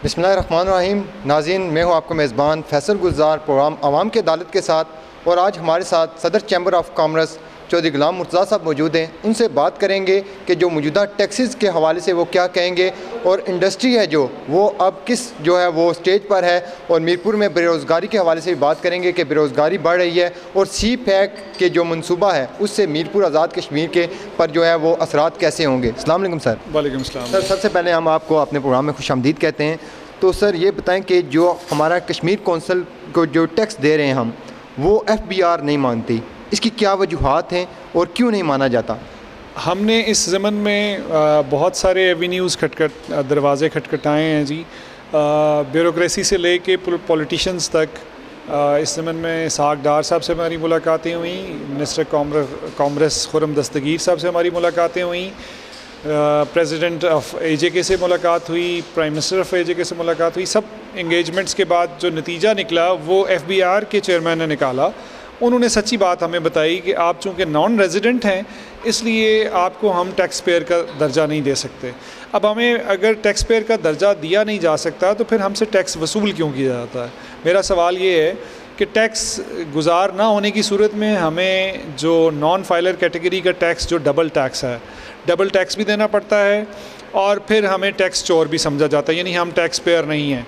बिस्मिल्लाहिर्रहमानिर्रहीम। नाज़रीन, मैं हूँ आपका मेज़बान फैसल गुलजार, प्रोग्राम आवाम की अदालत के साथ। और आज हमारे साथ सदर चैम्बर ऑफ कॉमर्स चौधरी गुलाम मुर्तज़ा साहब मौजूद हैं। उनसे बात करेंगे कि जो मौजूदा टैक्सेस के हवाले से वो क्या कहेंगे और इंडस्ट्री है जो वो अब किस जो है वो स्टेज पर है। और मीरपुर में बेरोज़गारी के हवाले से भी बात करेंगे कि बेरोज़गारी बढ़ रही है और सी पैक के जो मनसूबा है उससे मीरपुर आज़ाद कश्मीर के पर जो है वो असरात कैसे होंगे। अस्सलाम वालेकुम सर। वालेकुम सलाम सर, सबसे पहले हम आपको अपने प्रोग्राम में खुशामदीद कहते हैं। तो सर ये बताएं कि जो हमारा कश्मीर कौंसिल को जो टैक्स दे रहे हैं हम, वो FBR नहीं मानती, इसकी क्या वजूहात हैं और क्यों नहीं माना जाता? हमने इस ज़मन में बहुत सारे एवेन्यूज़ दरवाज़े खटखटाए हैं जी। ब्यूरोक्रेसी से लेके पॉलिटिशियंस तक। इस ज़मन में इसहाक डार साहब से हमारी मुलाकातें हुई, मिनिस्टर कॉमर्स खुर्रम दस्तगीर साहब से हमारी मुलाकातें हुई, प्रेसिडेंट ऑफ AJK से मुलाकात हुई, प्राइम मिनिस्टर ऑफ AJK से मुलाकात हुई। सब इंगेजमेंट्स के बाद जो नतीजा निकला वो FBR के चेयरमैन ने निकाला। उन्होंने सच्ची बात हमें बताई कि आप चूँकि नॉन रेजिडेंट हैं इसलिए आपको हम टैक्स पेयर का दर्जा नहीं दे सकते। अब हमें अगर टैक्स पेयर का दर्जा दिया नहीं जा सकता तो फिर हमसे टैक्स वसूल क्यों किया जाता है? मेरा सवाल ये है कि टैक्स गुजार ना होने की सूरत में हमें जो नॉन फाइलर कैटेगरी का टैक्स, जो डबल टैक्स है, डबल टैक्स भी देना पड़ता है और फिर हमें टैक्स चोर भी समझा जाता है, यानी हम टैक्स पेयर नहीं हैं।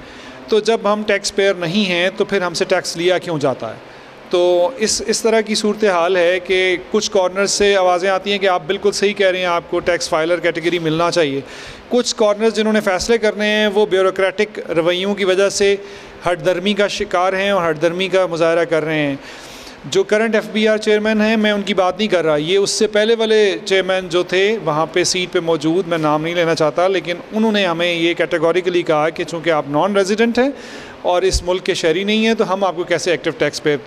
तो जब हम टैक्स पेयर नहीं हैं तो फिर हमसे टैक्स लिया क्यों जाता है? तो इस तरह की सूरत हाल है कि कुछ कॉर्नर्स से आवाज़ें आती हैं कि आप बिल्कुल सही कह रहे हैं, आपको टैक्स फाइलर कैटेगरी मिलना चाहिए। कुछ कॉर्नर्स जिन्होंने फ़ैसले करने हैं वो ब्यूरोक्रेटिक रवैयों की वजह से हठधर्मी का शिकार हैं और हठधर्मी का मुजाहरा कर रहे हैं। जो करंट FBR चेयरमैन हैं, मैं उनकी बात नहीं कर रहा, ये उससे पहले वाले चेयरमैन जो थे वहाँ पे सीट पे मौजूद, मैं नाम नहीं लेना चाहता, लेकिन उन्होंने हमें ये कैटेगोरिकली कहा कि चूँकि आप नॉन रेजिडेंट हैं और इस मुल्क के शहरी नहीं हैं तो हम आपको कैसे एक्टिव टैक्स पे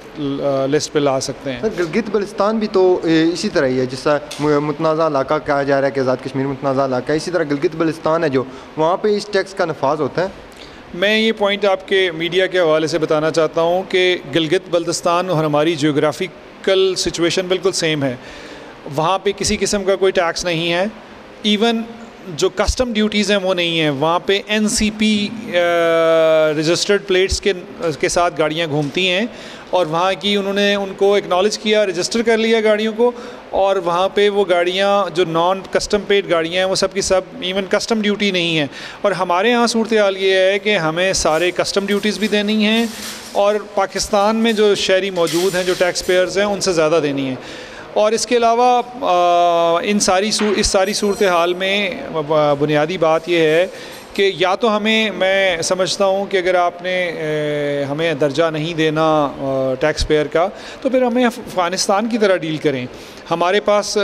लिस्ट पे ला सकते हैं। सर, गिलगित बल्तिस्तान भी तो इसी तरह ही है, जिसका मुतनाज़ा इलाका कहा जा रहा है कि आज़ाद कश्मीर मुतनाज़ा इलाका है। इसी तरह गिलगित बल्तिस्तान है जो वहाँ पे इस टैक्स का नफाज होता है। मैं ये पॉइंट आपके मीडिया के हवाले से बताना चाहता हूँ कि गिलगित बल्तिस्तान और हमारी जियोग्राफिकल सिचुएशन बिल्कुल सेम है। वहाँ पे किसी किस्म का कोई टैक्स नहीं है, इवन जो कस्टम ड्यूटीज़ हैं वो नहीं है। वहाँ पे NCP रजिस्टर्ड प्लेट्स के साथ गाड़ियाँ घूमती हैं और वहाँ की उन्होंने उनको एक्नॉलेज किया, रजिस्टर कर लिया गाड़ियों को, और वहाँ पे वो गाड़ियाँ जो नॉन कस्टम पेड गाड़ियाँ हैं वो सब की सब इवन कस्टम ड्यूटी नहीं है। और हमारे यहाँ सूरत हाल ये है कि हमें सारे कस्टम ड्यूटीज़ भी देनी हैं और पाकिस्तान में जो शहरी मौजूद हैं, जो टैक्स पेयर्स हैं, उनसे ज़्यादा देनी है। और इसके अलावा इस सारी सूरत हाल में बुनियादी बात यह है कि या तो मैं समझता हूँ कि अगर आपने हमें दर्जा नहीं देना टैक्स पेयर का तो फिर हमें अफ़गानिस्तान की तरह डील करें। हमारे पास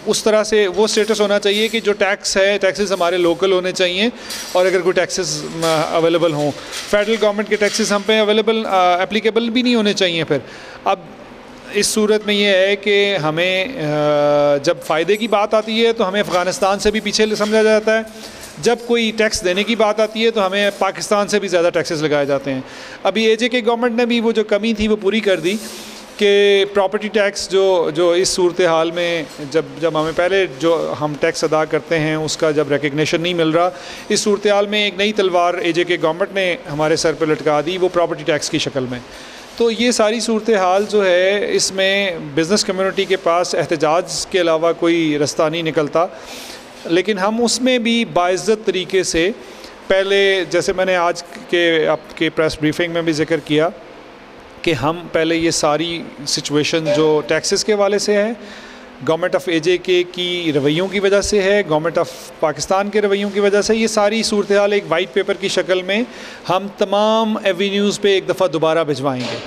उस तरह से वो स्टेटस होना चाहिए कि जो टैक्स है, टैक्सेस हमारे लोकल होने चाहिए और अगर कोई टैक्सेस अवेलेबल हों। फेडरल गवर्नमेंट के टैक्सेस हम पे एप्लीकेबल भी नहीं होने चाहिए। फिर अब इस सूरत में ये है कि हमें जब फ़ायदे की बात आती है तो हमें अफ़गानिस्तान से भी पीछे समझा जाता है, जब कोई टैक्स देने की बात आती है तो हमें पाकिस्तान से भी ज़्यादा टैक्सेस लगाए जाते हैं। अभी AJK गवर्नमेंट ने भी वो जो कमी थी वो पूरी कर दी कि प्रॉपर्टी टैक्स जो इस सूरत हाल में जब हमें पहले जो हम टैक्स अदा करते हैं उसका जब रिकग्निशन नहीं मिल रहा, इस सूरत हाल में एक नई तलवार AJK गवर्नमेंट ने हमारे सर पर लटका दी, वो प्रॉपर्टी टैक्स की शक्ल में। तो ये सारी सूरत हाल जो है, इसमें बिज़नेस कम्युनिटी के पास एहतजाज के अलावा कोई रास्ता नहीं निकलता। लेकिन हम उसमें भी बाइज़्ज़त तरीके से, पहले जैसे मैंने आज के आपके प्रेस ब्रीफिंग में भी ज़िक्र किया कि हम पहले ये सारी सिचुएशन जो टैक्सेस के हवाले से है, गवर्नमेंट ऑफ AJK की रवैयों की वजह से है, गवर्नमेंट ऑफ पाकिस्तान के रवैयों की वजह से, ये सारी सूरत हाल एक वाइट पेपर की शक्ल में हम तमाम एवेन्यूज़ पे एक दफ़ा दोबारा भिजवाएंगे।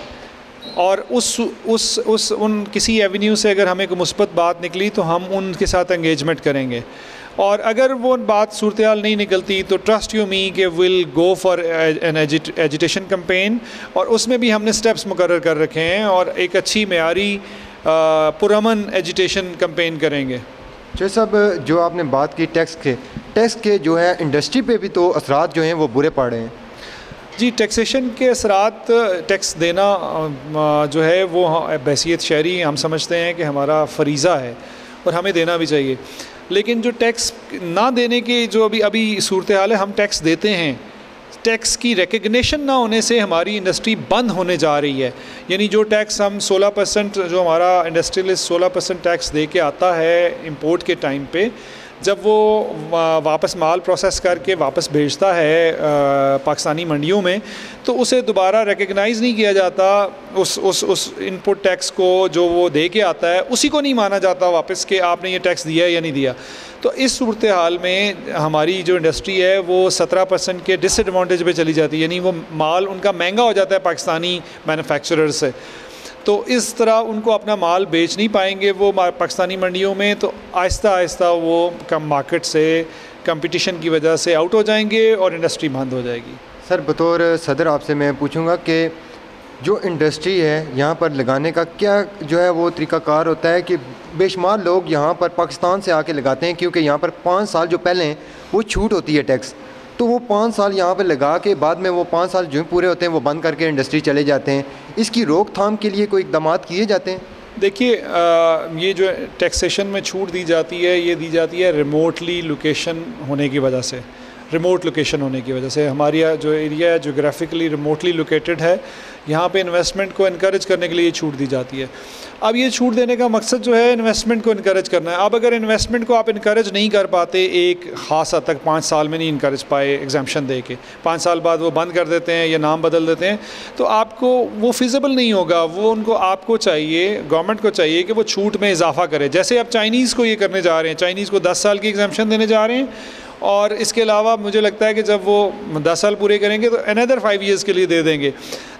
और उन किसी एवेन्यू से अगर हमें कोई मुस्बत बात निकली तो हम उनके साथ एंगेजमेंट करेंगे, और अगर वो बात सूरत हाल नहीं निकलती तो ट्रस्ट यू मी कि will go for an agitation campaign, और उसमें भी हमने स्टेप्स मुकर्रर कर रखे हैं और एक अच्छी मेयारी पुरअमन एजिटेशन कैंपेन करेंगे। जो सब जो आपने बात की टैक्स के जो है इंडस्ट्री पे भी तो असरात जो हैं वो बुरे पड़ रहे हैं। जी, टैक्सेशन के असरात, टैक्स देना जो है वो बहसीत शहरी हम समझते हैं कि हमारा फ़रीज़ा है और हमें देना भी चाहिए। लेकिन जो टैक्स ना देने के जो अभी सूरत हाल है, हम टैक्स देते हैं टैक्स की रिकग्निशन ना होने से हमारी इंडस्ट्री बंद होने जा रही है। यानी जो टैक्स हम 16% जो हमारा इंडस्ट्रियलिस्ट 16% टैक्स दे के आता है इंपोर्ट के टाइम पे, जब वो वापस माल प्रोसेस करके वापस भेजता है पाकिस्तानी मंडियों में, तो उसे दोबारा रिकग्नाइज़ नहीं किया जाता। उस इनपुट टैक्स को जो वो दे के आता है उसी को नहीं माना जाता वापस कि आपने ये टैक्स दिया है या नहीं दिया। तो इस सूरत हाल में हमारी जो इंडस्ट्री है वो 17% के डिसएडवांटेज पे चली जाती है, यानी वो माल उनका महंगा हो जाता है पाकिस्तानी मैन्युफैक्चरर से। तो इस तरह उनको अपना माल बेच नहीं पाएंगे वो पाकिस्तानी मंडियों में, तो आहिस्ता आहिस्ता वो कम मार्केट से कंपटीशन की वजह से आउट हो जाएंगे और इंडस्ट्री बंद हो जाएगी। सर, बतौर सदर आपसे मैं पूछूंगा कि जो इंडस्ट्री है यहाँ पर लगाने का क्या जो है वो तरीक़ाकार होता है कि बेशुमार लोग यहाँ पर पाकिस्तान से आके लगाते हैं, क्योंकि यहाँ पर 5 साल जो पहले हैं वो छूट होती है टैक्स, तो वो 5 साल यहाँ पर लगा के बाद में वो 5 साल जो पूरे होते हैं वो बंद करके इंडस्ट्री चले जाते हैं। इसकी रोकथाम के लिए कोई इक़दाम किए जाते हैं? देखिए, ये जो टैक्सेशन में छूट दी जाती है ये दी जाती है रिमोटली लोकेशन होने की वजह से। रिमोट लोकेशन होने की वजह से हमारी जो एरिया है जोग्राफिकली रिमोटली लोकेटेड है, यहाँ पे इन्वेस्टमेंट को इनकरेज करने के लिए ये छूट दी जाती है। अब ये छूट देने का मकसद जो है इन्वेस्टमेंट को इनकरेज करना है। अब अगर इन्वेस्टमेंट को आप इनकरेज नहीं कर पाते, एक ख़ास हद तक 5 साल में नहीं इनकरेज पाए एग्जाम्पशन दे के, 5 साल बाद वो बंद कर देते हैं या नाम बदल देते हैं, तो आपको वो फिजिबल नहीं होगा। वो उनको आपको चाहिए, गवर्नमेंट को चाहिए कि वो छूट में इजाफा करे। जैसे अब चाइनीज़ को ये करने जा रहे हैं, चाइनीज़ को 10 साल की एग्जाम्पशन देने जा रहे हैं, और इसके अलावा मुझे लगता है कि जब वो 10 साल पूरे करेंगे तो अनदर 5 ईयर्स के लिए दे देंगे।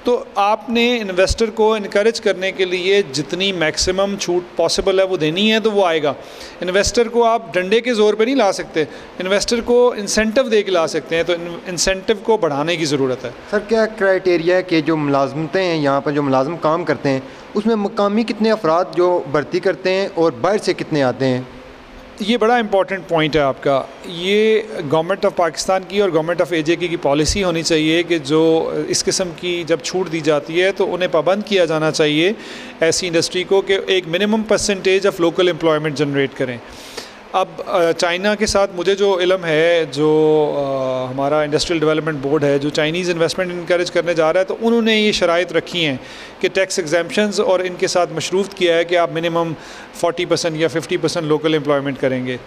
तो आपने इन्वेस्टर को इनकरेज करने के लिए जितनी मैक्सिमम छूट पॉसिबल है वो देनी है, तो वो आएगा। इन्वेस्टर को आप डंडे के ज़ोर पे नहीं ला सकते, इन्वेस्टर को इंसेंटिव दे के ला सकते हैं, तो इंसेंटिव को बढ़ाने की ज़रूरत है। सर, क्या क्राइटेरिया है कि जो मुलाजमतें हैं यहाँ पर जो मुलाजम काम करते हैं उसमें मकामी कितने अफराद जो भर्ती करते हैं और बाहर से कितने आते हैं? ये बड़ा इंपॉर्टेंट पॉइंट है आपका। ये गवर्नमेंट ऑफ पाकिस्तान की और गवर्नमेंट ऑफ AJ की पॉलिसी होनी चाहिए कि जो इस किस्म की जब छूट दी जाती है तो उन्हें पाबंद किया जाना चाहिए ऐसी इंडस्ट्री को कि एक minimum percentage of local employment generate करें। अब चाइना के साथ मुझे जो इल्म है, जो हमारा इंडस्ट्रियल डेवलपमेंट बोर्ड है जो चाइनीज़ इन्वेस्टमेंट इनकरेज करने जा रहा है, तो उन्होंने ये शराइत रखी हैं कि टैक्स एग्जाम्पशंस और इनके साथ मशरूत किया है कि आप मिनिमम 40% या 50% लोकल एम्प्लॉयमेंट करेंगे।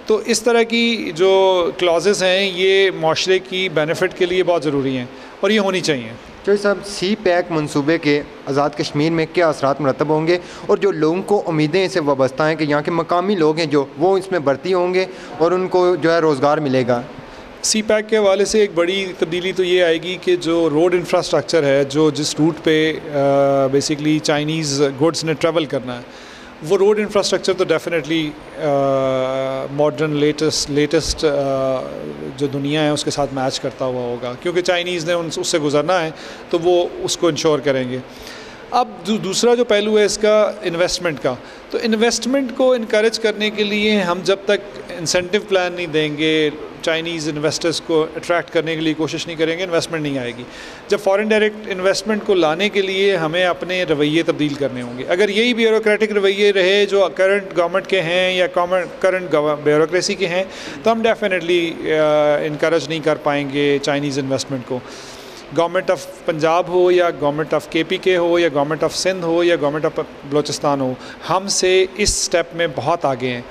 तो इस तरह की जो क्लॉजेज़ हैं ये माशरे की बेनिफिट के लिए बहुत ज़रूरी हैं और ये होनी चाहिए। चौधरी साहब, CPEC मनसूबे के आज़ाद कश्मीर में क्या असरात मरतब होंगे, और जो लोगों को उम्मीदें इससे वाबस्ता हैं कि यहाँ के मकामी लोग हैं जो वो इसमें भर्ती होंगे और उनको जो है रोज़गार मिलेगा? CPEC के हवाले से एक बड़ी तब्दीली तो ये आएगी कि जो रोड इंफ्रास्ट्रक्चर है, जो जिस रूट पे बेसिकली चाइनीज़ गुड्स ने ट्रैवल करना है, वो रोड इंफ्रास्ट्रक्चर तो डेफिनेटली मॉडर्न लेटेस्ट जो दुनिया है उसके साथ मैच करता हुआ होगा, क्योंकि चाइनीज़ ने उससे गुजरना है तो वो उसको इंश्योर करेंगे। अब दूसरा जो पहलू है इसका इन्वेस्टमेंट का, तो इन्वेस्टमेंट को इनकरेज करने के लिए हम जब तक इंसेंटिव प्लान नहीं देंगे, चाइनीज़ इन्वेस्टर्स को अट्रैक्ट करने के लिए कोशिश नहीं करेंगे, इन्वेस्टमेंट नहीं आएगी। जब फॉरेन डायरेक्ट इन्वेस्टमेंट को लाने के लिए हमें अपने रवैये तब्दील करने होंगे। अगर यही ब्यूरोक्रेटिक रवैये रहे जो करंट गवर्नमेंट के हैं या करंट ब्यूरोक्रेसी के हैं, तो हम डेफिनेटली इनकरेज नहीं कर पाएंगे चाइनीज़ इन्वेस्टमेंट को। गवर्नमेंट ऑफ पंजाब हो या गवर्नमेंट ऑफ KPK हो या गवर्नमेंट ऑफ सिंध हो या गवर्नमेंट ऑफ बलोचिस्तान हो, हमसे इस स्टेप में बहुत आगे हैं।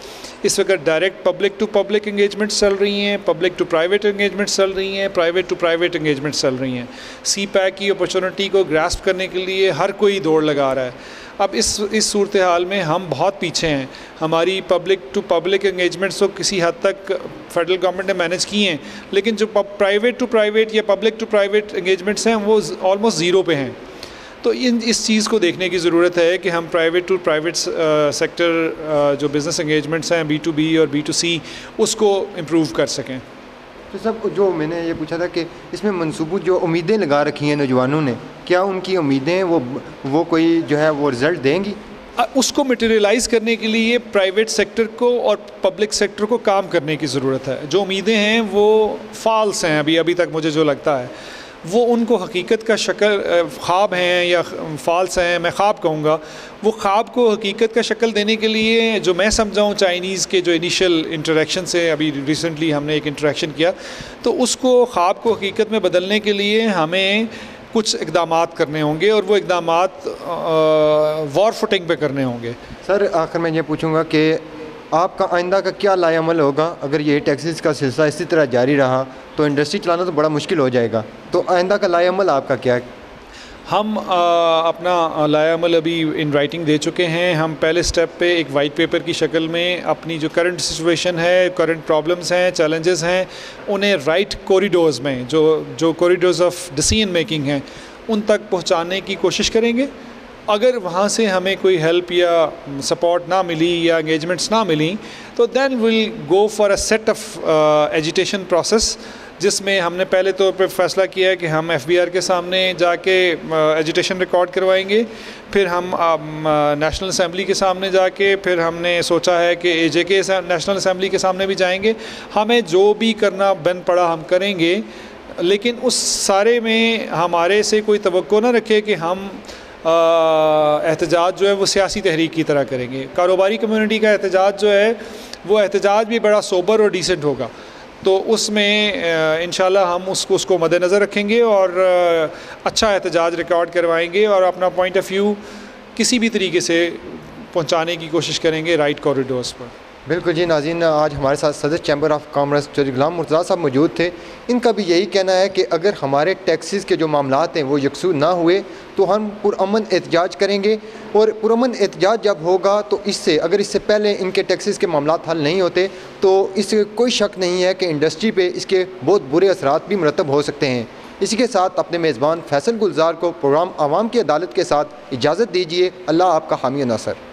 इस वक्त direct public to public engagements चल रही हैं, पब्लिक टू प्राइवेट इंगेजमेंट्स चल रही हैं, प्राइवेट टू प्राइवेट इंगेजमेंट्स चल रही हैं। CPEC की अपॉर्चुनिटी को ग्रास्प करने के लिए हर कोई दौड़ लगा रहा है। अब इस सूरत हाल में हम बहुत पीछे हैं। हमारी पब्लिक टू पब्लिक इंगेजमेंट्स तो किसी हद तक फेडरल गवर्नमेंट ने मैनेज की हैं, लेकिन जो प्राइवेट टू प्राइवेट या पब्लिक टू प्राइवेट इंगेजमेंट्स हैं वो ऑलमोस्ट ज़ीरो पे हैं। तो इस चीज़ को देखने की ज़रूरत है कि हम प्राइवेट टू प्राइवेट सेक्टर जो बिज़नेस इंगेजमेंट्स हैं B2B और B2C उसको इम्प्रूव कर सकें। तो सब जो मैंने ये पूछा था कि इसमें मनसूबों जो उम्मीदें लगा रखी हैं नौजवानों ने, क्या उनकी उम्मीदें वो कोई जो है वो रिज़ल्ट देंगी? उसको मटेरियलाइज़ करने के लिए प्राइवेट सेक्टर को और पब्लिक सेक्टर को काम करने की ज़रूरत है। जो उम्मीदें हैं वो फॉल्स हैं अभी तक मुझे जो लगता है। वो उनको हकीकत का शक्ल ख्वाब हैं या फ़ाल्स हैं, मैं ख्वाब कहूँगा, वो ख्वाब को हकीकत का शक्ल देने के लिए जो मैं समझाऊँ चाइनीज़ के जो इनिशियल इंटरेक्शन से, अभी रिसेंटली हमने एक इंटरेक्शन किया, तो उसको ख्वाब को हकीकत में बदलने के लिए हमें कुछ इक़दामात करने होंगे और वो इक़दामात वॉर फुटिंग पे करने होंगे। सर आखिर में ये पूछूंगा कि आपका आइंदा का क्या लाएअमल होगा? अगर ये टैक्सेस का सिलसिला इसी तरह जारी रहा तो इंडस्ट्री चलाना तो बड़ा मुश्किल हो जाएगा, तो आइंदा का लाएअमल आपका क्या है? हम अपना लाएअमल अभी इन राइटिंग दे चुके हैं। हम पहले स्टेप पे एक वाइट पेपर की शक्ल में अपनी जो करंट सिचुएशन है, करंट प्रॉब्लम्स हैं, चैलेंजेस हैं, उन्हें राइट कॉरिडोर्स में, जो कॉरिडोर्स ऑफ डिसीजन मेकिंग हैं, उन तक पहुंचाने की कोशिश करेंगे। अगर वहाँ से हमें कोई हेल्प या सपोर्ट ना मिली या एंगेजमेंट्स ना मिली तो then will go for a set of agitation process, जिसमें हमने पहले तौर पे फैसला किया है कि हम एफबीआर के सामने जाके एजिटेशन रिकॉर्ड करवाएंगे, फिर हम नेशनल असेंबली के सामने जाके, फिर हमने सोचा है कि एजेके नेशनल असेंबली के सामने भी जाएंगे। हमें जो भी करना बन पड़ा हम करेंगे, लेकिन उस सारे में हमारे से कोई तवक्को ना रखे कि हम एहतजाज जो है वो सियासी तहरीक की तरह करेंगे। कारोबारी कम्युनिटी का एहतजाज जो है वो एहतजाज भी बड़ा सोबर और डिसेंट होगा, तो उसमें इंशाल्लाह हम उसको मद्देनज़र रखेंगे और अच्छा एहतजाज रिकॉर्ड करवाएंगे और अपना पॉइंट ऑफ व्यू किसी भी तरीके से पहुंचाने की कोशिश करेंगे राइट कॉरिडोर्स पर। बिल्कुल जी नाज़रीन, आज हमारे साथ सदर चैम्बर ऑफ कॉमर्स चौधरी गुलाम मुर्तज़ा साहब मौजूद थे। इनका भी यही कहना है कि अगर हमारे टैक्सेस के जो मामलात हैं वो यकसू ना हुए तो हम पुरअमन एहतजाज करेंगे, और पुरअमन एहतजाज जब होगा तो इससे, अगर इससे पहले इनके टैक्सेस के मामलात हल नहीं होते तो इससे कोई शक नहीं है कि इंडस्ट्री पे इसके बहुत बुरे असरात भी मुरतब हो सकते हैं। इसी के साथ अपने मेज़बान फैसल गुलजार को प्रोग्राम आवाम की अदालत के साथ इजाज़त दीजिए। अल्लाह आपका हामी और नासर।